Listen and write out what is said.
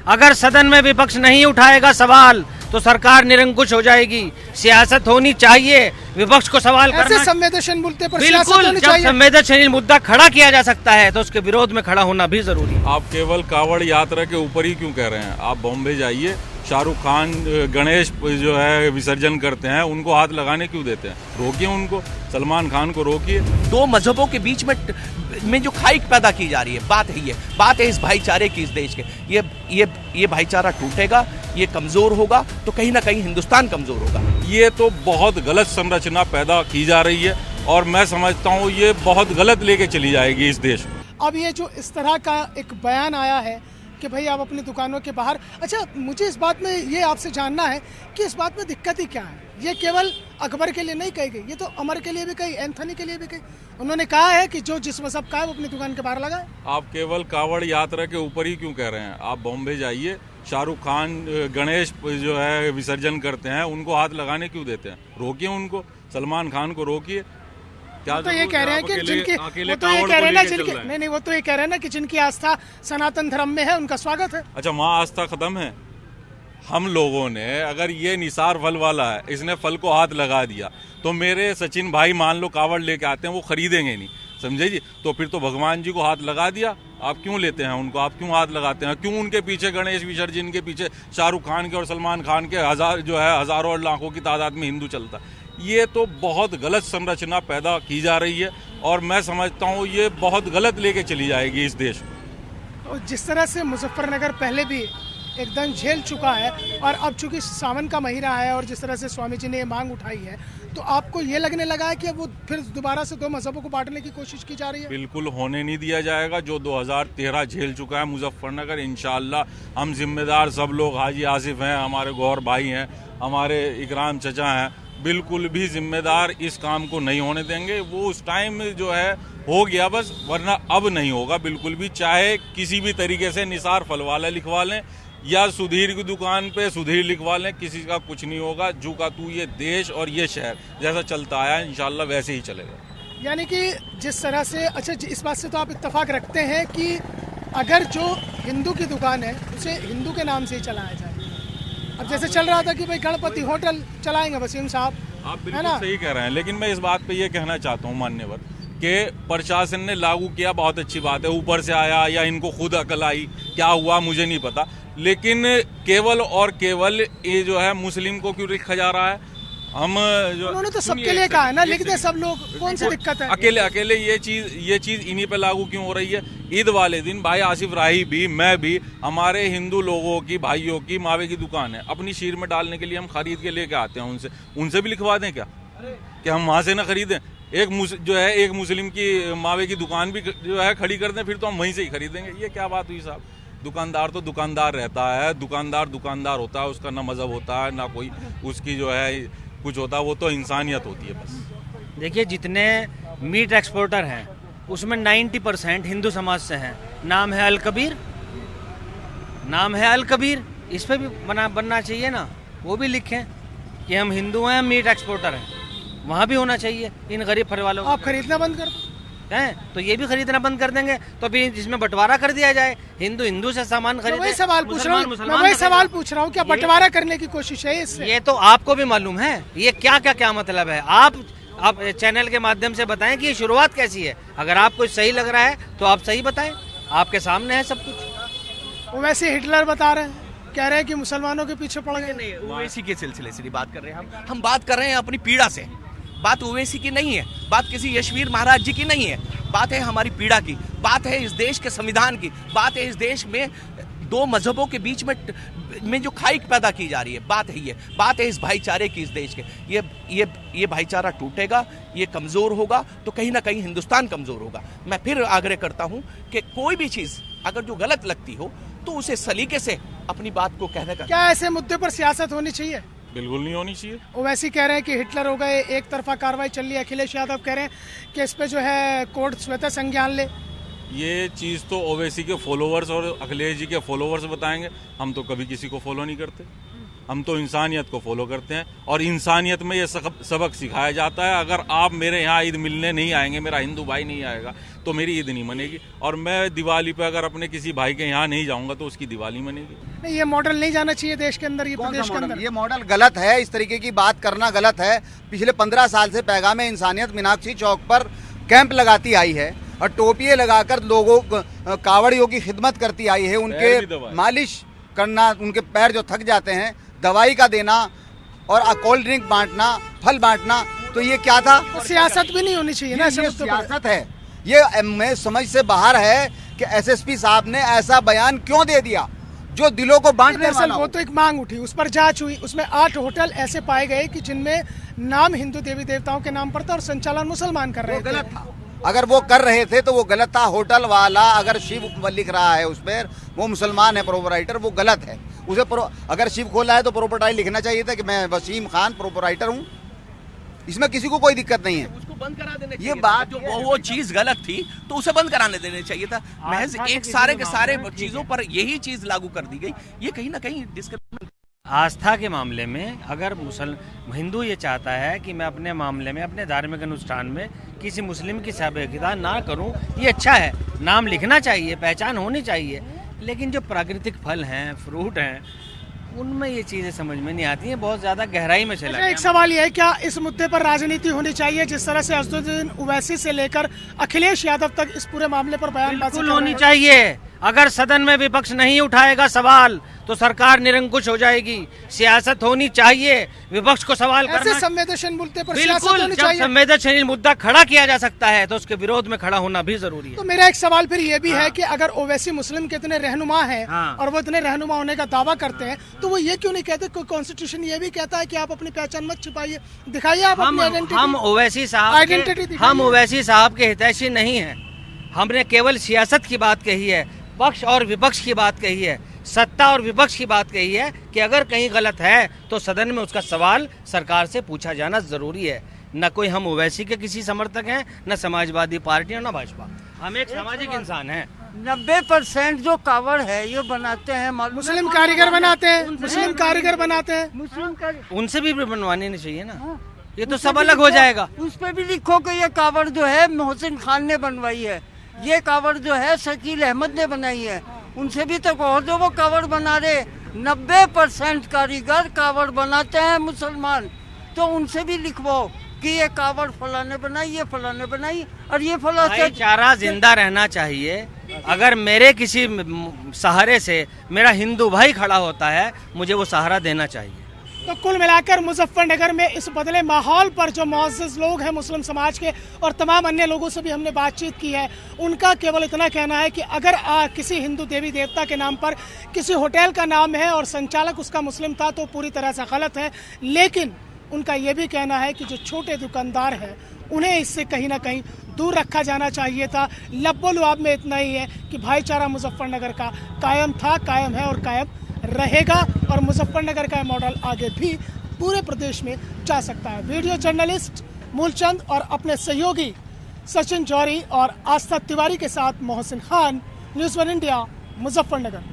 अगर सदन में विपक्ष नहीं उठाएगा सवाल तो सरकार निरंकुश हो जाएगी। सियासत होनी चाहिए, विपक्ष को सवाल करना संवेदनशील मुद्दे पर सियासत बिल्कुल। होनी जब चाहिए। संवेदनशील मुद्दा खड़ा किया जा सकता है तो उसके विरोध में खड़ा होना भी जरूरी है। आप केवल कावड़ यात्रा के ऊपर ही क्यों कह रहे हैं? आप बॉम्बे जाइए, शाहरुख खान गणेश जो है विसर्जन करते हैं, उनको हाथ लगाने क्यों देते हैं? रोकिए उनको, सलमान खान को रोकिए। दो मजहबों के बीच में जो खाई पैदा की जा रही है, बात है इस भाईचारे की, इस देश के। ये भाईचारा टूटेगा, ये कमजोर होगा तो कहीं ना कहीं हिंदुस्तान कमजोर होगा। ये तो बहुत गलत संरचना पैदा की जा रही है और मैं समझता हूँ ये बहुत गलत लेके चली जाएगी इस देश को। अब ये जो इस तरह का एक बयान आया है कि भाई आप अपनी दुकानों के बाहर, अच्छा मुझे इस बात में ये आपसे जानना है कि इस बात में दिक्कत ही क्या है? ये केवल अकबर के लिए नहीं कही गई, ये तो अमर के लिए भी कही, एंथनी के लिए भी कही। उन्होंने कहा है कि जो जिस मजहब का है वो अपनी दुकान के बाहर लगाए। आप केवल कावड़ यात्रा के ऊपर ही क्यों कह रहे हैं? आप बॉम्बे जाइए, शाहरुख खान गणेश जो है विसर्जन करते हैं, उनको हाथ लगाने क्यों देते हैं? रोकिए उनको, सलमान खान को रोकिए। वो तो ये कह रहे हैं कि जिनकी, वो तो ये कह रहे हैं ना जिनकी, नहीं वो तो ये कह रहे हैं ना कि जिनकी आस्था सनातन धर्म में है उनका स्वागत है। अच्छा, वहाँ आस्था खत्म है? हम लोगों ने, अगर ये निसार फल वाला है, इसने फल को हाथ लगा दिया तो मेरे सचिन भाई मान लो कावड़ लेके आते हैं, वो खरीदेंगे नहीं, समझे जी? तो फिर तो भगवान जी को हाथ लगा दिया, आप क्यों लेते हैं उनको? आप क्यों हाथ लगाते हैं? क्यों उनके पीछे गणेश विसर्जन के पीछे शाहरुख खान के और सलमान खान के हजारों और लाखों की तादाद में हिंदू चलता है? ये तो बहुत गलत संरचना पैदा की जा रही है और मैं समझता हूँ ये बहुत गलत लेके चली जाएगी इस देश को। जिस तरह से मुजफ्फरनगर पहले भी एकदम झेल चुका है और अब चूंकि सावन का महीना है और जिस तरह से स्वामी जी ने ये मांग उठाई है, तो आपको ये लगने लगा है कि अब वो फिर दोबारा से दो मजहबों को बांटने की कोशिश की जा रही है? बिल्कुल होने नहीं दिया जाएगा। जो 2013 झेल चुका है मुजफ्फरनगर, इंशाअल्लाह हम जिम्मेदार सब लोग, हाजी आसिफ हैं, हमारे गौर भाई हैं, हमारे इकराम चचा हैं, बिल्कुल भी जिम्मेदार इस काम को नहीं होने देंगे। वो उस टाइम जो है हो गया बस, वरना अब नहीं होगा बिल्कुल भी। चाहे किसी भी तरीके से निसार फलवाला लिखवा लें या सुधीर की दुकान पे सुधीर लिखवा लें, किसी का कुछ नहीं होगा। जू का तू ये देश और ये शहर जैसा चलता आया इंशाल्लाह वैसे ही चलेगा। यानी कि जिस तरह से, अच्छा इस बात से तो आप इत्तेफाक रखते हैं कि अगर जो हिंदू की दुकान है उसे हिंदू के नाम से ही चलाया जाए। अब जैसे चल रहा था कि भाई गणपति होटल चलाएंगे वसीम साहब, आप बिल्कुल सही कह रहे हैं, लेकिन मैं इस बात पे ये कहना चाहता हूँ मान्यवर कि प्रशासन ने लागू किया, बहुत अच्छी बात है, ऊपर से आया या इनको खुद अकल आई, क्या हुआ मुझे नहीं पता, लेकिन केवल और केवल ये जो है मुस्लिम को क्यों लिखा जा रहा है? हम जो उन्होंने तो सबके लिए कहा है ना, लिख दे सब लोग, कौन सी दिक्कत है? अकेले ये चीज इन्हीं पे लागू क्यों हो रही है? ईद वाले दिन भाई आसिफ राही भी, मैं भी, हमारे हिंदू लोगों की, भाइयों की मावे की दुकान है, अपनी शीर में डालने के लिए हम खरीद के लेके आते हैं, उनसे भी लिखवा दें क्या कि हम वहां से ना खरीदें? एक मुस्लिम की मावे की दुकान भी जो है खड़ी कर दें, फिर तो हम वहीं से ही खरीदेंगे। ये क्या बात हुई साहब? दुकानदार तो दुकानदार रहता है, दुकानदार होता है, उसका ना मजहब होता है ना कोई उसकी जो है कुछ होता है, वो तो इंसानियत होती है बस। देखिए, जितने मीट एक्सपोर्टर हैं उसमें 90% हिंदू समाज से हैं। नाम है अल कबीर, इस पे भी बनना चाहिए ना, वो भी लिखें कि हम हिंदू हैं, मीट एक्सपोर्टर हैं, वहाँ भी होना चाहिए इन गरीब परिवारों को। आप खरीदना बंद कर दो हैं तो ये भी खरीदना बंद कर देंगे, तो फिर इसमें बंटवारा कर दिया जाए, हिंदू से सामान खरीदे। वही सवाल पूछ रहा हूँ, क्या बंटवारा करने की कोशिश है इससे? ये तो आपको भी मालूम है ये क्या मतलब है। आप चैनल के माध्यम से बताएं कि ये शुरुआत कैसी है। अगर आपको सही लग रहा है तो आप सही बताएं, आपके सामने है सब कुछ। वो वैसे हिटलर बता रहे हैं, कह रहे हैं कि मुसलमानों के पीछे पड़ गए। नहीं, ओवैसी के सिलसिले से बात कर रहे हैं हम बात कर रहे हैं अपनी पीड़ा से। बात ओवैसी की नहीं है, बात किसी यशवीर महाराज जी की नहीं है, बात है हमारी पीड़ा की, बात है इस देश के संविधान की, बात है इस देश में दो मजहबों के बीच में जो खाई पैदा की जा रही है, बात है इस भाईचारे की, इस देश के। ये भाईचारा टूटेगा, ये कमजोर होगा तो कहीं ना कहीं हिंदुस्तान कमजोर होगा। मैं फिर आग्रह करता हूं कि कोई भी चीज अगर जो गलत लगती हो तो उसे सलीके से अपनी बात को कहने का। क्या ऐसे मुद्दे पर सियासत होनी चाहिए? बिल्कुल नहीं होनी चाहिए। वो वैसे कह रहे हैं कि हिटलर हो गए, एक तरफा कार्रवाई चल रही है। अखिलेश यादव कह रहे हैं कि इस पे जो है कोर्ट स्वतः संज्ञान ले। ये चीज़ तो ओवैसी के फॉलोवर्स और अखिलेश जी के फॉलोवर्स बताएंगे, हम तो कभी किसी को फॉलो नहीं करते। हम तो इंसानियत को फॉलो करते हैं और इंसानियत में ये सबक सिखाया जाता है। अगर आप मेरे यहाँ ईद मिलने नहीं आएंगे, मेरा हिंदू भाई नहीं आएगा, तो मेरी ईद नहीं मनेगी। और मैं दिवाली पे अगर अपने किसी भाई के यहाँ नहीं जाऊँगा तो उसकी दिवाली मनेगी। नहीं, ये मॉडल नहीं जाना चाहिए देश के अंदर, ये प्रदेश के अंदर। ये मॉडल गलत है, इस तरीके की बात करना गलत है। पिछले 15 साल से पैगाम इंसानियत मीनाक्षी चौक पर कैंप लगाती आई है और टोपियाँ लगाकर लोगों कावड़ियों की खिदमत करती आई है। उनके मालिश करना, उनके पैर जो थक जाते हैं, दवाई का देना और कोल्ड ड्रिंक बांटना, फल बांटना, तो ये क्या था? सियासत भी नहीं होनी चाहिए ना, ये सियासत है। ये मैं समझ से बाहर है कि एसएसपी साहब ने ऐसा बयान क्यों दे दिया जो दिलों को बांटने वाला हो। वो तो एक मांग उठी, उस पर जांच हुई, उसमें 8 होटल ऐसे पाए गए कि जिनमें नाम हिंदू देवी देवताओं के नाम पर था और संचालन मुसलमान कर रहे थे। गलत था। अगर वो कर रहे थे तो वो गलत था। होटल वाला अगर शिव लिख रहा है उस पर, वो मुसलमान है प्रोपराइटर, वो गलत है। उसे अगर शिव खोला है तो प्रोपराइटर लिखना चाहिए था कि मैं वसीम खान प्रोपराइटर हूँ। इसमें किसी को कोई दिक्कत नहीं है। उसको बंद करा देने ये बात जो वो चीज गलत थी तो उसे बंद कराने देने चाहिए था। महज एक सारे के सारे चीजों पर यही चीज लागू कर दी गई। ये कहीं ना कहीं डिस्क्रिमिनेशन। आस्था के मामले में अगर हिंदू ये चाहता है कि मैं अपने मामले में, अपने धार्मिक अनुष्ठान में किसी मुस्लिम की सहभागिता ना करूं, ये अच्छा है। नाम लिखना चाहिए, पहचान होनी चाहिए, लेकिन जो प्राकृतिक फल हैं, फ्रूट हैं, उनमें ये चीजें समझ में नहीं आती हैं। बहुत ज्यादा गहराई में चला गया। एक सवाल ये है, क्या इस मुद्दे पर राजनीति होनी चाहिए? जिस तरह से असदुद्दीन ओवैसी से लेकर अखिलेश यादव तक इस पूरे मामले पर बयानबाजी बिल्कुल होनी चाहिए। अगर सदन में विपक्ष नहीं उठाएगा सवाल तो सरकार निरंकुश हो जाएगी। सियासत होनी चाहिए, विपक्ष को सवाल करना। ऐसे संवेदनशील मुद्दे पर सियासत बिल्कुल, होनी जब चाहिए। संवेदनशील मुद्दा खड़ा किया जा सकता है तो उसके विरोध में खड़ा होना भी जरूरी है। तो मेरा एक सवाल फिर ये भी है कि अगर ओवैसी मुस्लिम के इतने रहनुमा हैं और वो इतने रहनुमा होने का दावा करते हैं, तो वो ये क्यों नहीं कहते? कॉन्स्टिट्यूशन ये भी कहता है कि आप अपनी पहचान मत छिपाइए, दिखाइए आप अपनी आइडेंटिटी। हम ओवैसी साहब के हितैषी नहीं है। हमने केवल सियासत की बात कही है, पक्ष और विपक्ष की बात कही है, सत्ता और विपक्ष की बात कही है कि अगर कहीं गलत है तो सदन में उसका सवाल सरकार से पूछा जाना जरूरी है। न कोई हम ओवैसी के किसी समर्थक हैं, न समाजवादी पार्टी और न भाजपा। हम एक सामाजिक इंसान हैं। 90% जो कावड़ है ये बनाते हैं मुस्लिम कारीगर बनाते हैं, मुस्लिम कारीगर बनाते हैं। उनसे भी बनवानी नहीं चाहिए ना, ये तो सब अलग हो जाएगा। उस पे भी लिखो कि ये कावड़ जो है मोहसिन खान ने बनवाई है, ये कावड़ जो है शकील अहमद ने बनाई है। उनसे भी तो कहो जो वो कावड़ बना रहे। 90% कारीगर कावड़ बनाते हैं मुसलमान, तो उनसे भी लिखवाओ कि ये कावड़ फलाने बनाई, ये फलाने बनाई और ये फला। भाईचारा जिंदा रहना चाहिए। अगर मेरे किसी सहारे से मेरा हिंदू भाई खड़ा होता है, मुझे वो सहारा देना चाहिए। तो कुल मिलाकर मुजफ्फरनगर में इस बदले माहौल पर जो मुअज़्ज़िज़ लोग हैं मुस्लिम समाज के और तमाम अन्य लोगों से भी हमने बातचीत की है, उनका केवल इतना कहना है कि अगर किसी हिंदू देवी देवता के नाम पर किसी होटल का नाम है और संचालक उसका मुस्लिम था तो पूरी तरह से गलत है। लेकिन उनका ये भी कहना है कि जो छोटे दुकानदार हैं उन्हें इससे कहीं ना कहीं दूर रखा जाना चाहिए था। लब्बो लुआब में इतना ही है कि भाईचारा मुजफ्फरनगर का कायम था, कायम है और कायम रहेगा और मुजफ्फरनगर का मॉडल आगे भी पूरे प्रदेश में जा सकता है। वीडियो जर्नलिस्ट मूलचंद और अपने सहयोगी सचिन जौहरी और आस्था तिवारी के साथ मोहसिन खान, न्यूज़ 1 इंडिया, मुजफ्फरनगर।